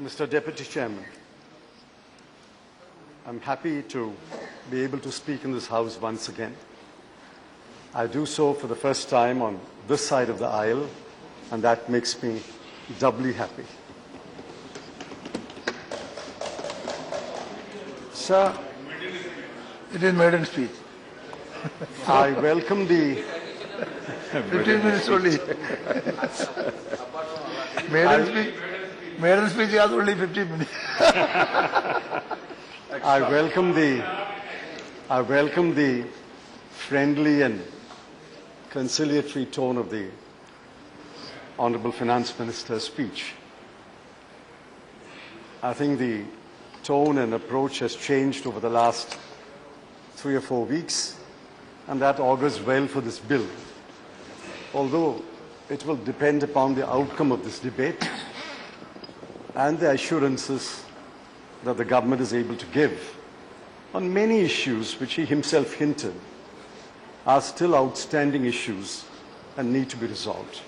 Mr. Deputy Chairman, I'm happy to be able to speak in this House once again. I do so for the first time on this side of the aisle, and that makes me doubly happy. Sir, it is maiden speech. I welcome the 15 minutes only. Maiden speech is only 15 minutes. I welcome the friendly and conciliatory tone of the Honourable Finance Minister's speech. I think the tone and approach has changed over the last 3 or 4 weeks, and that augurs well for this bill. Although it will depend upon the outcome of this debate and the assurances that the government is able to give on many issues which he himself hinted are still outstanding issues and need to be resolved.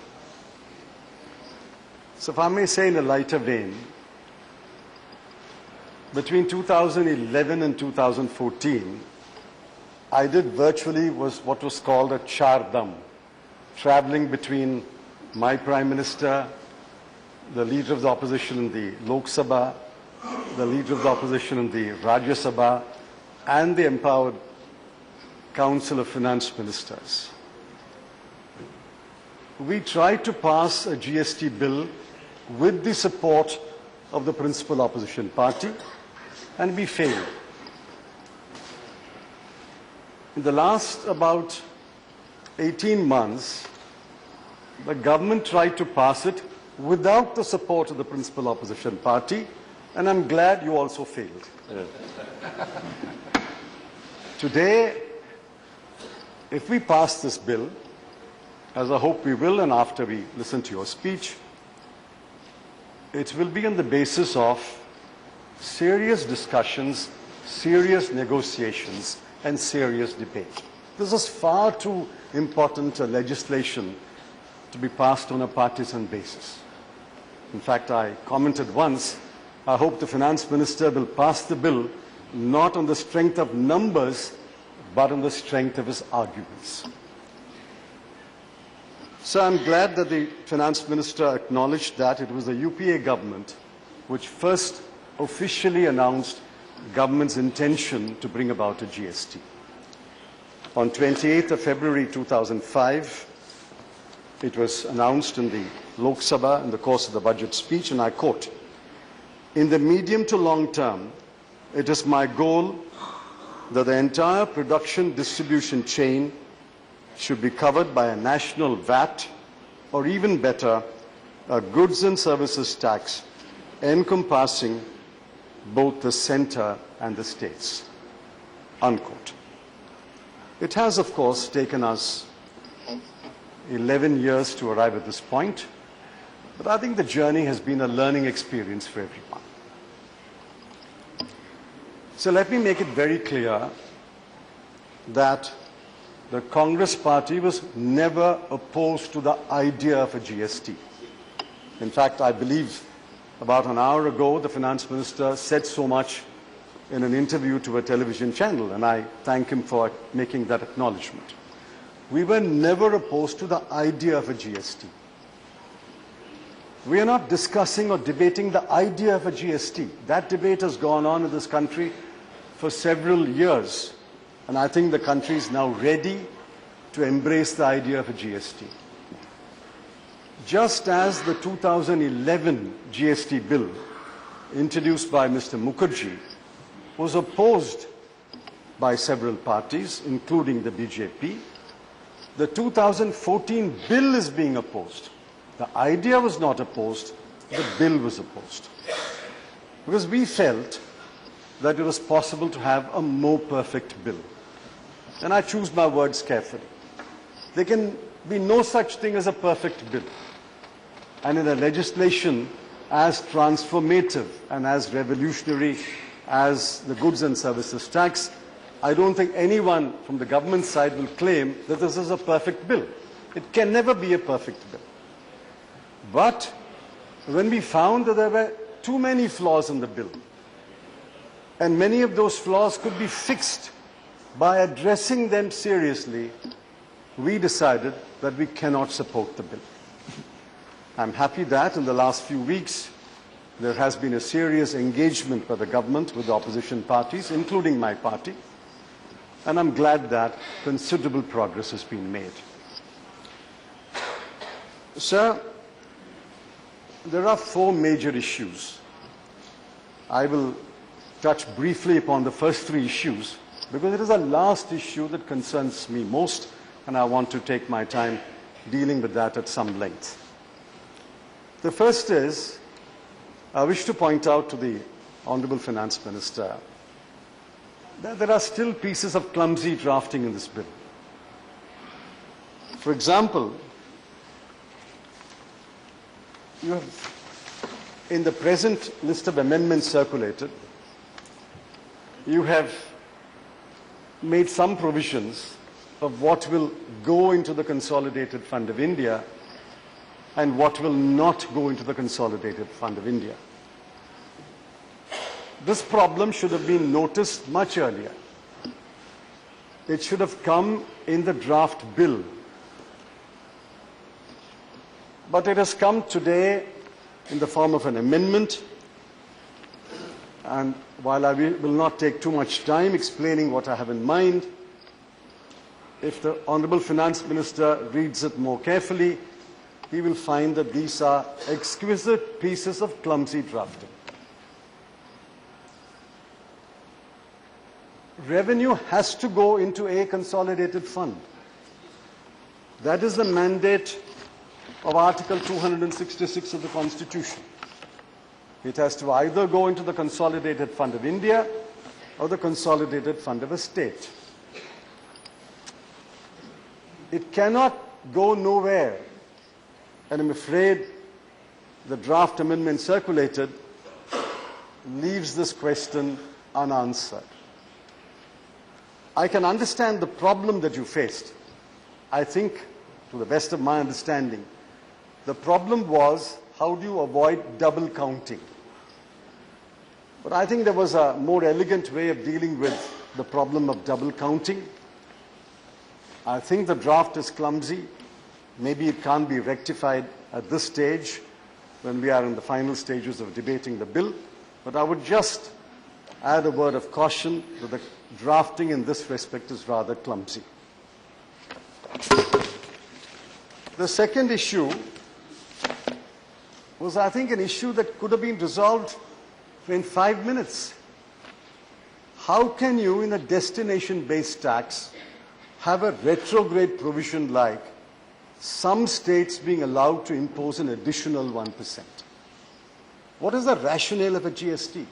So if I may say in a lighter vein, between 2011 and 2014, I did virtually what was called a char dham, traveling between my Prime Minister, the Leader of the Opposition in the Lok Sabha, the Leader of the Opposition in the Rajya Sabha, and the empowered Council of Finance Ministers. We tried to pass a GST bill with the support of the principal opposition party, and we failed. In the last about 18 months, the government tried to pass it without the support of the principal opposition party, and I'm glad you also failed. Today, if we pass this bill, as I hope we will, and after we listen to your speech, it will be on the basis of serious discussions, serious negotiations, and serious debate. This is far too important a legislation to be passed on a partisan basis. In fact, I commented once, I hope the Finance Minister will pass the bill not on the strength of numbers, but on the strength of his arguments. So I'm glad that the Finance Minister acknowledged that it was the UPA government which first officially announced government's intention to bring about a GST. On 28th of February 2005, it was announced in the Lok Sabha in the course of the budget speech, and I quote, "In the medium to long term, it is my goal that the entire production distribution chain should be covered by a national VAT, or even better, a goods and services tax encompassing both the centre and the states." Unquote. It has, of course, taken us 11 years to arrive at this point, but I think the journey has been a learning experience for everyone. So let me make it very clear that the Congress party was never opposed to the idea of a GST. In fact, I believe about an hour ago, the Finance Minister said so much in an interview to a television channel, and I thank him for making that acknowledgement. We were never opposed to the idea of a GST. We are not discussing or debating the idea of a GST. That debate has gone on in this country for several years, and I think the country is now ready to embrace the idea of a GST. Just as the 2011 GST bill introduced by Mr. Mukherjee was opposed by several parties, including the BJP, the 2014 bill is being opposed. The idea was not opposed, the bill was opposed. Because we felt that it was possible to have a more perfect bill. And I choose my words carefully. There can be no such thing as a perfect bill. And in a legislation as transformative and as revolutionary as the goods and services tax, I don't think anyone from the government side will claim that this is a perfect bill. It can never be a perfect bill. But when we found that there were too many flaws in the bill. And many of those flaws could be fixed by addressing them seriously. We decided that we cannot support the bill. I'm happy that in the last few weeks there has been a serious engagement by the government with the opposition parties, including my party, and I'm glad that considerable progress has been made. Sir, there are four major issues. I will touch briefly upon the first three issues because it is the last issue that concerns me most, and I want to take my time dealing with that at some length. The first is, I wish to point out to the Honourable Finance Minister that there are still pieces of clumsy drafting in this bill. For example, you have, in the present list of amendments circulated, you have made some provisions of what will go into the Consolidated Fund of India and what will not go into the Consolidated Fund of India. This problem should have been noticed much earlier. It should have come in the draft bill. But it has come today in the form of an amendment. And while I will not take too much time explaining what I have in mind, if the Honourable Finance Minister reads it more carefully, he will find that these are exquisite pieces of clumsy drafting. Revenue has to go into a consolidated fund. That is the mandate of Article 266 of the Constitution. It has to either go into the Consolidated Fund of India or the Consolidated Fund of a state. It cannot go nowhere. And I'm afraid the draft amendment circulated leaves this question unanswered. I can understand the problem that you faced. I think, to the best of my understanding, the problem was how do you avoid double counting? But I think there was a more elegant way of dealing with the problem of double counting. I think the draft is clumsy. Maybe it can't be rectified at this stage when we are in the final stages of debating the bill. But I would just add a word of caution that the drafting in this respect is rather clumsy. The second issue was, I think, an issue that could have been resolved in 5 minutes. How can you, in a destination-based tax, have a retrograde provision like some states being allowed to impose an additional 1%? What is the rationale of a GST?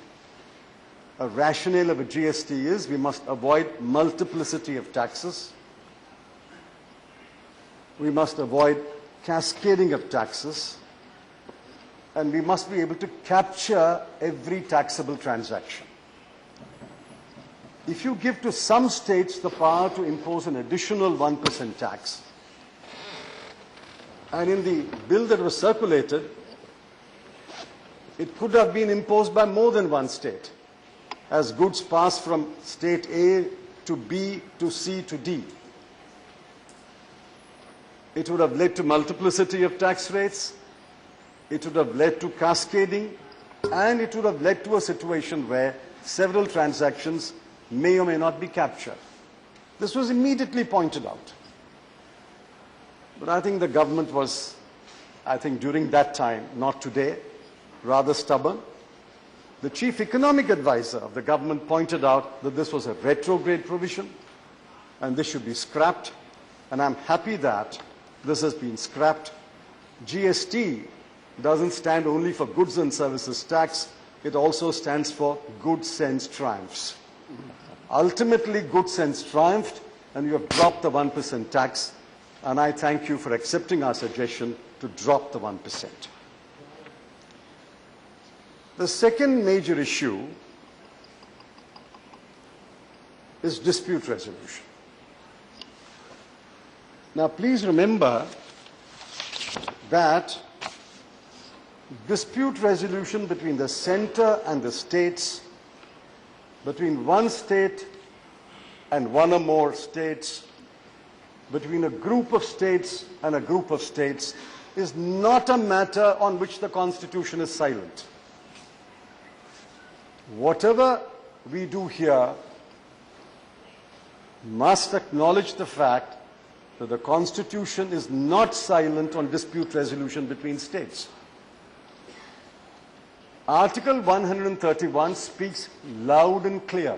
A rationale of a GST is we must avoid multiplicity of taxes. We must avoid cascading of taxes. And we must be able to capture every taxable transaction. If you give to some states the power to impose an additional 1% tax, and in the bill that was circulated, it could have been imposed by more than one state, as goods pass from state A to B to C to D. It would have led to multiplicity of tax rates, it would have led to cascading, and it would have led to a situation where several transactions may or may not be captured. This was immediately pointed out. But I think the government was, during that time, not today, rather stubborn. The chief economic advisor of the government pointed out that this was a retrograde provision and this should be scrapped. And I'm happy that this has been scrapped. GST doesn't stand only for goods and services tax, it also stands for good sense triumphs. Ultimately, good sense triumphed and you have dropped the 1% tax, and I thank you for accepting our suggestion to drop the 1%. The second major issue is dispute resolution. Now, please remember that dispute resolution between the center and the states, between one state and one or more states, between a group of states and a group of states, is not a matter on which the Constitution is silent. Whatever we do here must acknowledge the fact that the Constitution is not silent on dispute resolution between states. Article 131 speaks loud and clear.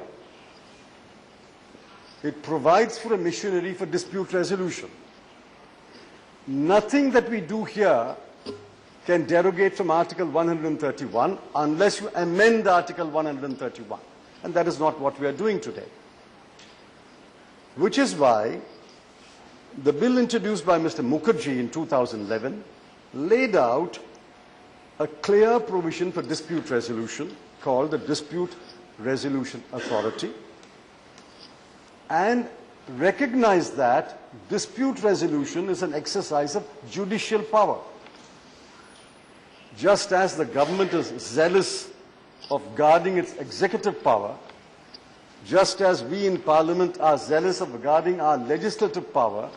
It provides for a machinery for dispute resolution. Nothing that we do here can derogate from Article 131 unless you amend Article 131. And that is not what we are doing today. Which is why the bill introduced by Mr. Mukherjee in 2011 laid out a clear provision for dispute resolution called the Dispute Resolution Authority, and recognized that dispute resolution is an exercise of judicial power. Just as the government is zealous of guarding its executive power, just as we in Parliament are zealous of guarding our legislative power,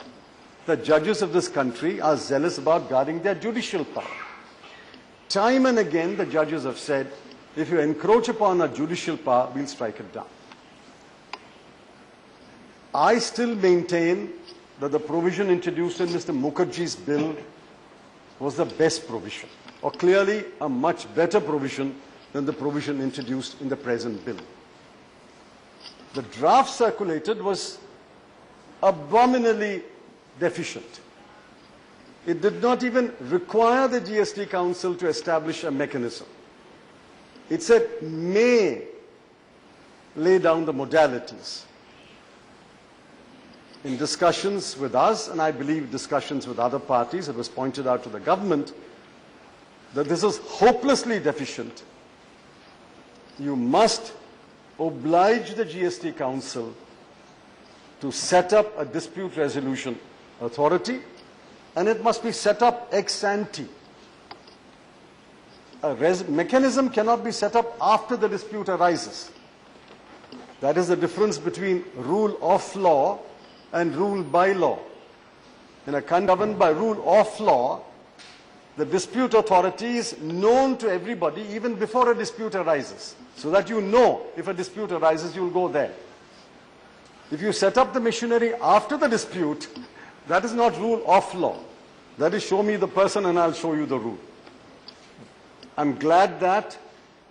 the judges of this country are zealous about guarding their judicial power. Time and again, the judges have said, if you encroach upon our judicial power, we'll strike it down. I still maintain that the provision introduced in Mr. Mukherjee's bill was the best provision, or clearly a much better provision than the provision introduced in the present bill. The draft circulated was abominably deficient. It did not even require the GST Council to establish a mechanism. It said may lay down the modalities. In discussions with us, and I believe discussions with other parties, it was pointed out to the government that this is hopelessly deficient. You must oblige the GST Council to set up a dispute resolution authority, and it must be set up ex ante. A mechanism cannot be set up after the dispute arises. That is the difference between rule of law and rule by law. In a country governed by rule of law, the dispute authority is known to everybody even before a dispute arises, so that you know if a dispute arises, you will go there. If you set up the machinery after the dispute, that is not rule of law. That is show me the person and I'll show you the rule. I'm glad that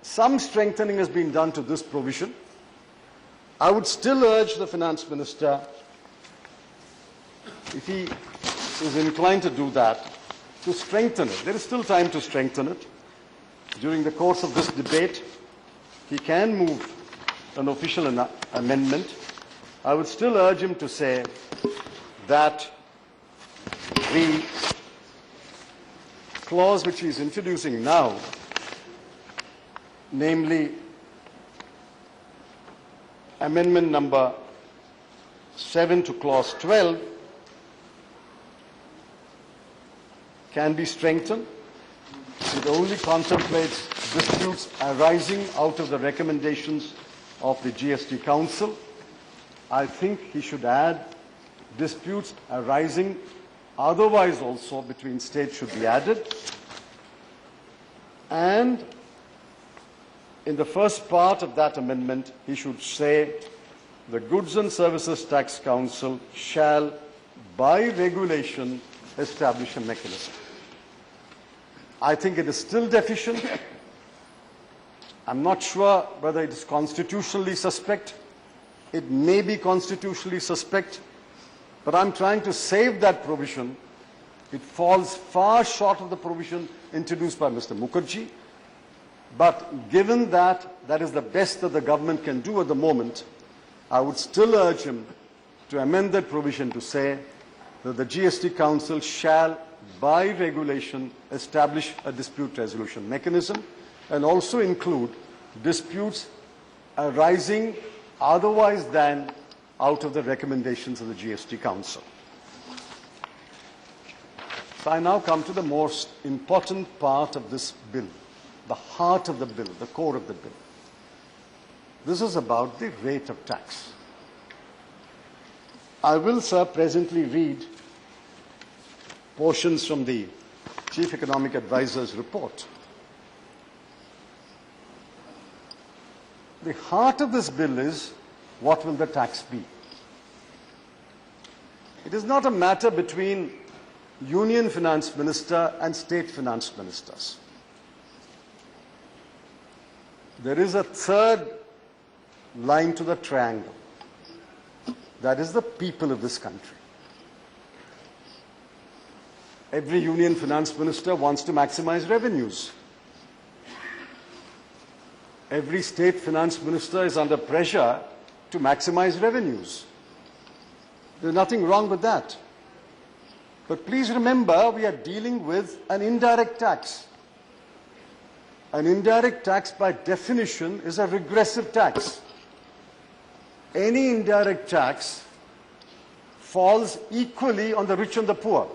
some strengthening has been done to this provision. I would still urge the Finance Minister, if he is inclined to do that, to strengthen it. There is still time to strengthen it. During the course of this debate, he can move an official amendment. I would still urge him to say that the clause which he is introducing now, namely amendment number 7 to clause 12, can be strengthened. It only contemplates disputes arising out of the recommendations of the GST Council. I think he should add disputes arising otherwise also between states should be added. And in the first part of that amendment, he should say the Goods and Services Tax Council shall, by regulation, establish a mechanism. I think it is still deficient. I'm not sure whether it is constitutionally suspect. It may be constitutionally suspect, but I'm trying to save that provision. It falls far short of the provision introduced by Mr. Mukherjee. But given that that is the best that the government can do at the moment, I would still urge him to amend that provision to say that the GST Council shall, by regulation, establish a dispute resolution mechanism and also include disputes arising otherwise than out of the recommendations of the GST Council. So I now come to the most important part of this bill, the heart of the bill, the core of the bill. This is about the rate of tax. I will, sir, presently read portions from the Chief Economic Advisor's report. The heart of this bill is, what will the tax be? It is not a matter between Union Finance Minister and State Finance Ministers. There is a third line to the triangle. That is the people of this country. Every Union Finance Minister wants to maximize revenues. Every State Finance Minister is under pressure to maximize revenues. There's nothing wrong with that. But please remember, we are dealing with an indirect tax. An indirect tax, by definition, is a regressive tax. Any indirect tax falls equally on the rich and the poor.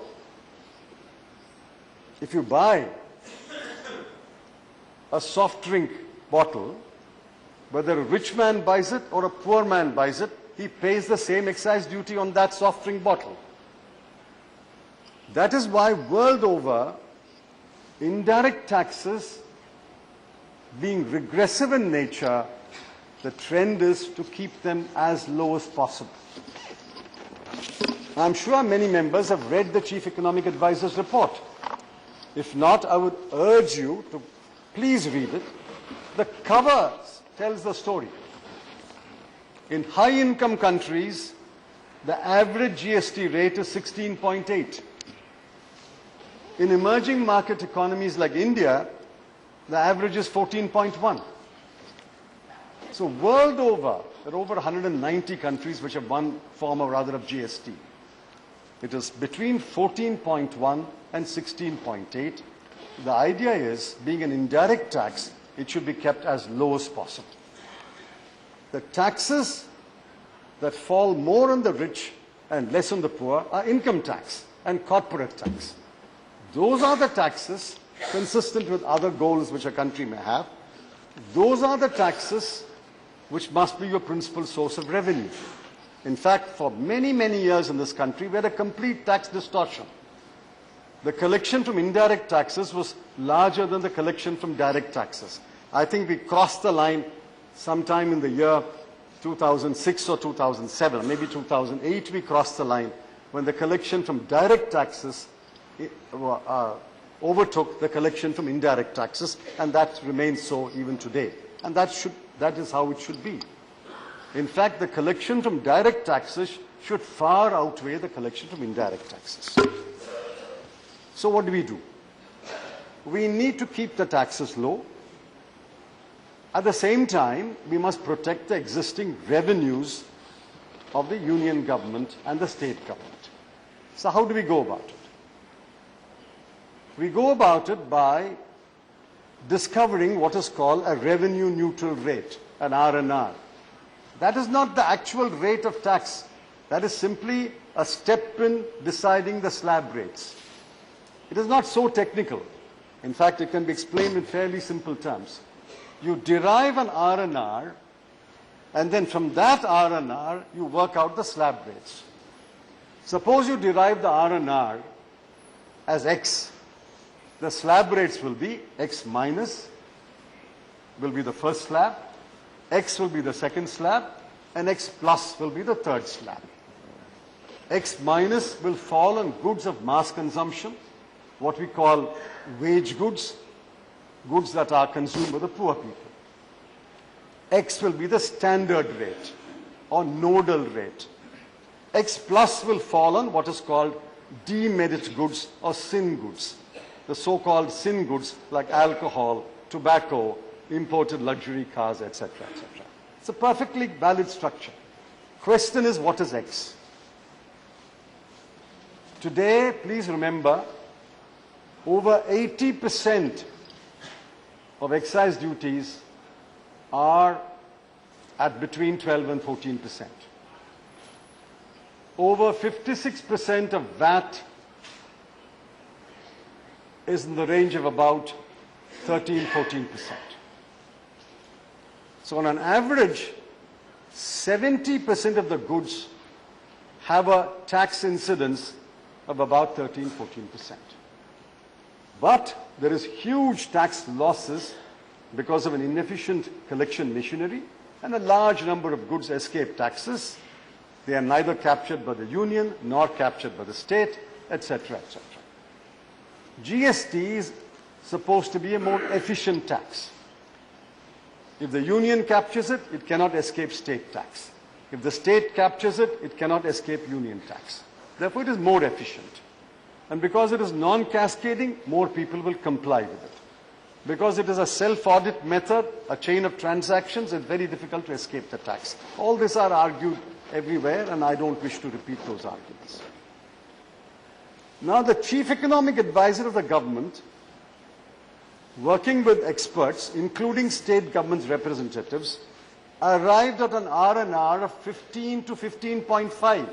If you buy a soft drink bottle, whether a rich man buys it or a poor man buys it, he pays the same excise duty on that soft drink bottle. That is why world over, indirect taxes being regressive in nature, the trend is to keep them as low as possible. I'm sure many members have read the Chief Economic Advisor's report. If not, I would urge you to please read it. The cover tells the story. In high-income countries, the average GST rate is 16.8. In emerging market economies like India, the average is 14.1. So world over, there are over 190 countries which have one form or other of GST. It is between 14.1 and 16.8. The idea is, being an indirect tax, it should be kept as low as possible. The taxes that fall more on the rich and less on the poor are income tax and corporate tax. Those are the taxes consistent with other goals which a country may have. Those are the taxes which must be your principal source of revenue. In fact, for many, many years in this country, we had a complete tax distortion. The collection from indirect taxes was larger than the collection from direct taxes. I think we crossed the line sometime in the year 2006 or 2007, maybe 2008 we crossed the line when the collection from direct taxes overtook the collection from indirect taxes, and that remains so even today. And that is how it should be. In fact, the collection from direct taxes should far outweigh the collection from indirect taxes. So what do? We need to keep the taxes low. At the same time, we must protect the existing revenues of the union government and the state government. So how do we go about it? We go about it by discovering what is called a revenue neutral rate, an R&R. That is not the actual rate of tax. That is simply a step in deciding the slab rates. It is not so technical. In fact, it can be explained in fairly simple terms. You derive an R&R, and then from that R&R, you work out the slab rates. Suppose you derive the R&R as X. The slab rates will be X minus will be the first slab, X will be the second slab, and X plus will be the third slab. X minus will fall on goods of mass consumption, what we call wage goods, goods that are consumed by the poor people. X will be the standard rate or nodal rate. X plus will fall on what is called demerit goods or sin goods. The so-called sin goods like alcohol, tobacco, imported luxury cars, etc., etc. It's a perfectly valid structure. Question is, what is X? Today, please remember, over 80% of excise duties are at between 12 and 14%. Over 56% of VAT is in the range of about 13-14%. So on an average, 70% of the goods have a tax incidence of about 13-14%. But there is huge tax losses because of an inefficient collection machinery, and a large number of goods escape taxes. They are neither captured by the union nor captured by the state, etc., etc. GST is supposed to be a more efficient tax. If the union captures it, it cannot escape state tax. If the state captures it, it cannot escape union tax. Therefore, it is more efficient. And because it is non-cascading, more people will comply with it. Because it is a self-audit method, a chain of transactions, it's very difficult to escape the tax. All these are argued everywhere, and I don't wish to repeat those arguments. Now, the chief economic advisor of the government, working with experts, including state government's representatives, arrived at an R&R of 15 to 15.5,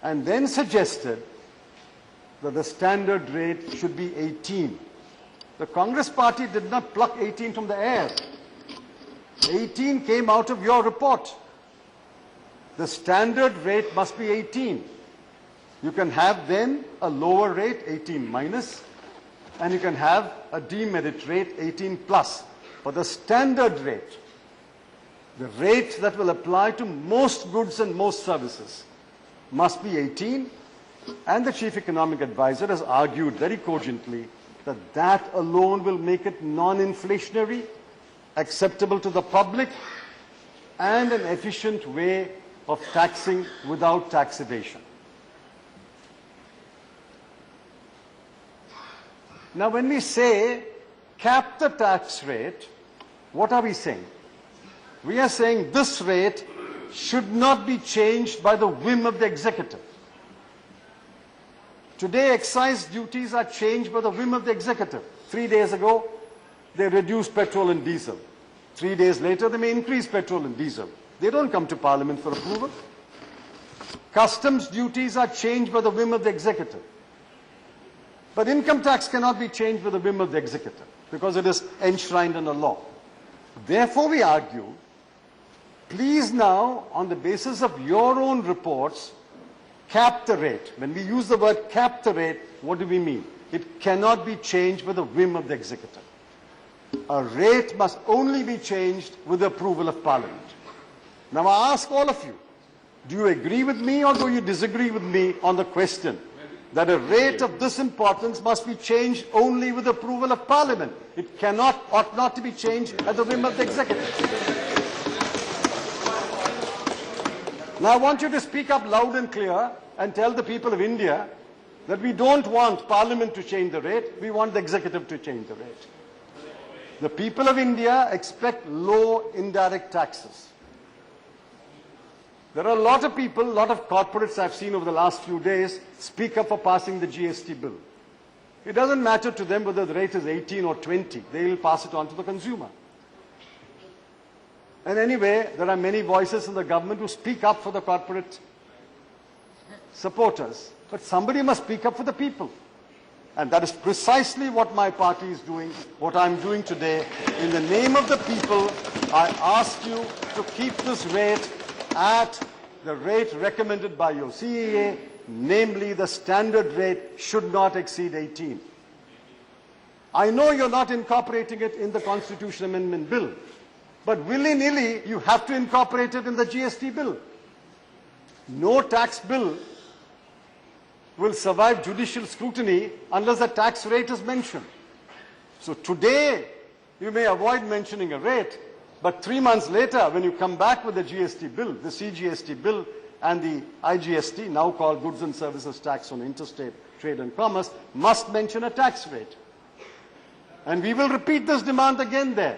and then suggested that the standard rate should be 18. The Congress party did not pluck 18 from the air. 18 came out of your report. The standard rate must be 18. You can have then a lower rate, 18 minus, and you can have a demerit rate, 18 plus. But the standard rate, the rate that will apply to most goods and most services, must be 18. And the chief economic advisor has argued very cogently that that alone will make it non-inflationary, acceptable to the public, and an efficient way of taxing without tax evasion. Now, when we say cap the tax rate, what are we saying? We are saying this rate should not be changed by the whim of the executive. Today, excise duties are changed by the whim of the executive. 3 days ago, they reduced petrol and diesel. 3 days later, they may increase petrol and diesel. They don't come to Parliament for approval. Customs duties are changed by the whim of the executive. But income tax cannot be changed by the whim of the executive because it is enshrined in the law. Therefore, we argue, please now, on the basis of your own reports, cap the rate. When we use the word cap the rate, what do we mean? It cannot be changed by the whim of the executive. A rate must only be changed with the approval of Parliament. Now I ask all of you, do you agree with me or do you disagree with me on the question that a rate of this importance must be changed only with the approval of Parliament? It cannot, ought not to be changed at the whim of the executive. Now I want you to speak up loud and clear and tell the people of India that we don't want Parliament to change the rate, we want the executive to change the rate. The people of India expect low indirect taxes. There are a lot of people, a lot of corporates I've seen over the last few days speak up for passing the GST bill. It doesn't matter to them whether the rate is 18 or 20, they will pass it on to the consumer. And anyway, there are many voices in the government who speak up for the corporate supporters. But somebody must speak up for the people. And that is precisely what my party is doing, what I'm doing today. In the name of the people, I ask you to keep this rate at the rate recommended by your CEA, namely the standard rate should not exceed 18. I know you're not incorporating it in the Constitution Amendment Bill, but willy-nilly you have to incorporate it in the GST bill. No tax bill will survive judicial scrutiny unless a tax rate is mentioned. So today, you may avoid mentioning a rate, but 3 months later, when you come back with the GST bill, the CGST bill and the IGST, now called Goods and Services Tax on Interstate Trade and Commerce, must mention a tax rate. And we will repeat this demand again there.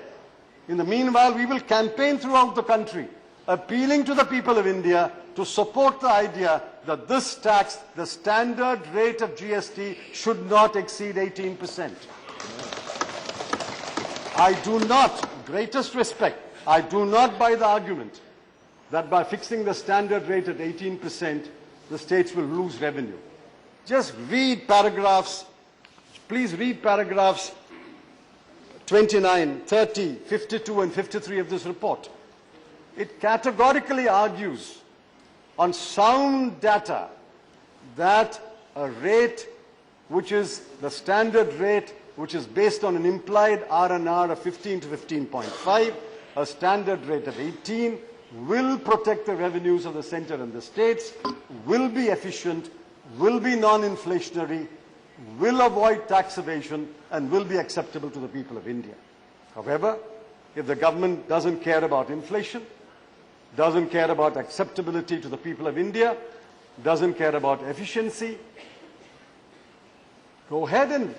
In the meanwhile, we will campaign throughout the country, appealing to the people of India to support the idea that this tax, the standard rate of GST, should not exceed 18%. I do not, greatest respect, I do not buy the argument that by fixing the standard rate at 18%, the states will lose revenue. Just read paragraphs, please read paragraphs 29, 30, 52 and 53 of this report. It categorically argues on sound data that a rate which is the standard rate, which is based on an implied R&R of 15 to 15.5, a standard rate of 18, will protect the revenues of the center and the states, will be efficient, will be non-inflationary, will avoid tax evasion, and will be acceptable to the people of India. However, if the government doesn't care about inflation, doesn't care about acceptability to the people of India, doesn't care about efficiency, go ahead and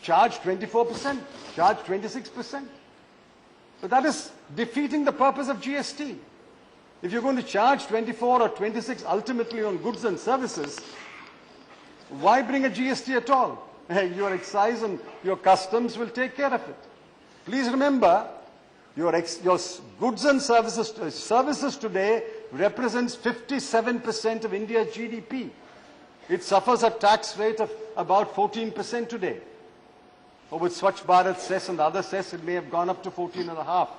charge 24%, charge 26%. But that is defeating the purpose of GST. If you're going to charge 24 or 26 ultimately on goods and services, why bring a GST at all? Your excise and your customs will take care of it. Please remember, your goods and services today represents 57% of India's GDP. It suffers a tax rate of about 14% today. Or with Swachh Bharat cess and other cess, it may have gone up to 14.5%.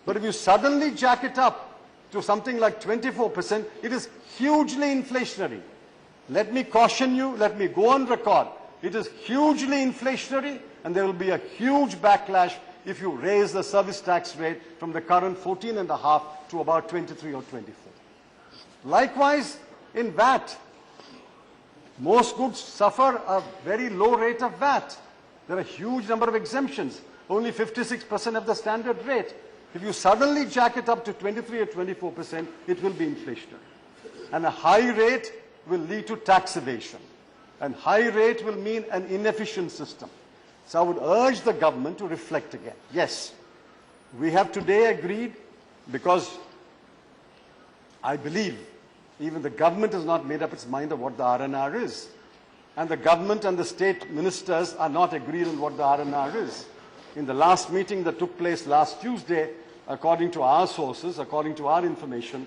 But if you suddenly jack it up to something like 24%, it is hugely inflationary. Let me caution you, let me go on record. It is hugely inflationary, and there will be a huge backlash if you raise the service tax rate from the current 14.5 to about 23 or 24. Likewise, in VAT, most goods suffer a very low rate of VAT. There are a huge number of exemptions, only 56% of the standard rate. If you suddenly jack it up to 23 or 24%, it will be inflationary. And a high rate will lead to tax evasion. And high rate will mean an inefficient system. So I would urge the government to reflect again. Yes, we have today agreed, because I believe even the government has not made up its mind of what the R&R is. And the government and the state ministers are not agreed on what the R&R is. In the last meeting that took place last Tuesday, according to our sources, according to our information,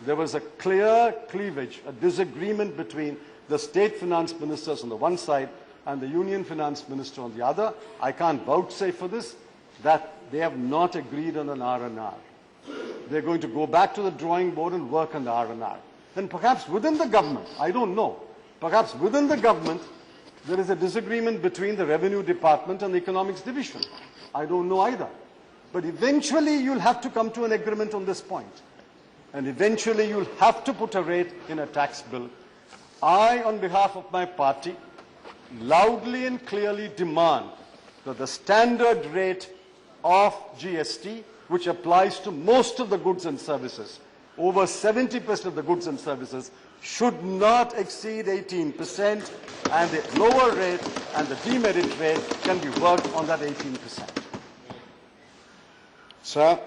there was a clear cleavage, a disagreement between the state finance ministers on the one side and the union finance minister on the other. I can't vouchsafe for this, that they have not agreed on an R&R. They're going to go back to the drawing board and work on the R&R. And perhaps within the government, I don't know, perhaps within the government, there is a disagreement between the Revenue Department and the Economics Division. I don't know either. But eventually you'll have to come to an agreement on this point. And eventually you'll have to put a rate in a tax bill. I, on behalf of my party, loudly and clearly demand that the standard rate of GST, which applies to most of the goods and services, over 70% of the goods and services, should not exceed 18%, and the lower rate and the demerit rate can be worked on that 18%. Sir,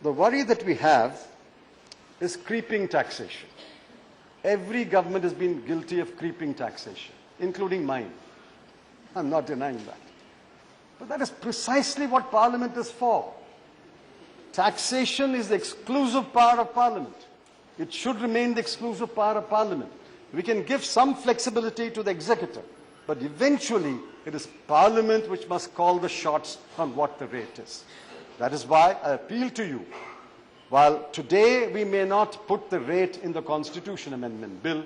the worry that we have is creeping taxation. Every government has been guilty of creeping taxation, including mine. I'm not denying that. But that is precisely what Parliament is for. Taxation is the exclusive power of Parliament. It should remain the exclusive power of Parliament. We can give some flexibility to the executive, but eventually it is Parliament which must call the shots on what the rate is. That is why I appeal to you. While today we may not put the rate in the Constitution Amendment Bill,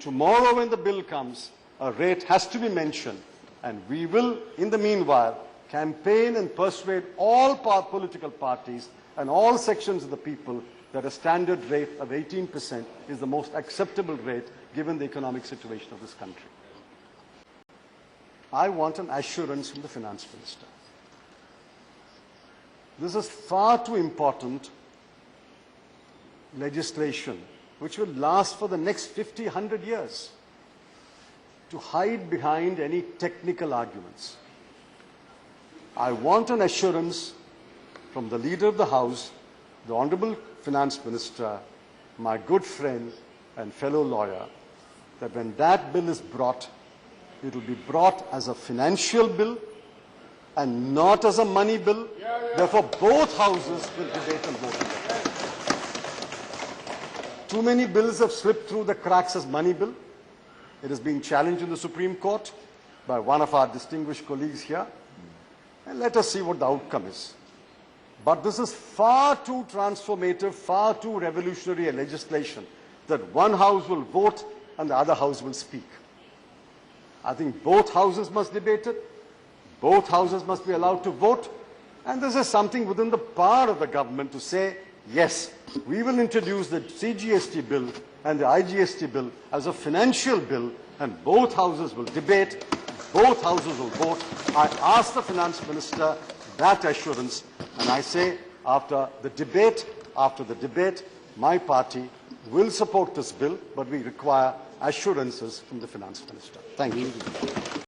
tomorrow when the bill comes, a rate has to be mentioned, and we will, in the meanwhile, campaign and persuade all political parties and all sections of the people that a standard rate of 18% is the most acceptable rate given the economic situation of this country. I want an assurance from the Finance Minister. This is far too important legislation which will last for the next 50, 100 years to hide behind any technical arguments. I want an assurance from the Leader of the House, the Honourable Finance Minister, my good friend and fellow lawyer, that when that bill is brought, it will be brought as a financial bill and not as a money bill. Therefore, both houses will debate and vote. too many bills have slipped through the cracks as money bill. It has been challenged in the Supreme Court by one of our distinguished colleagues here. And let us see what the outcome is. But this is far too transformative, far too revolutionary a legislation that one house will vote and the other house will speak. I think both houses must debate it, both houses must be allowed to vote, and this is something within the power of the government to say, yes, we will introduce the CGST bill and the IGST bill as a financial bill, and both houses will debate, both houses will vote. I ask the finance minister that assurance, and I say after the debate, my party will support this bill, but we require assurances from the finance minister. Thank you.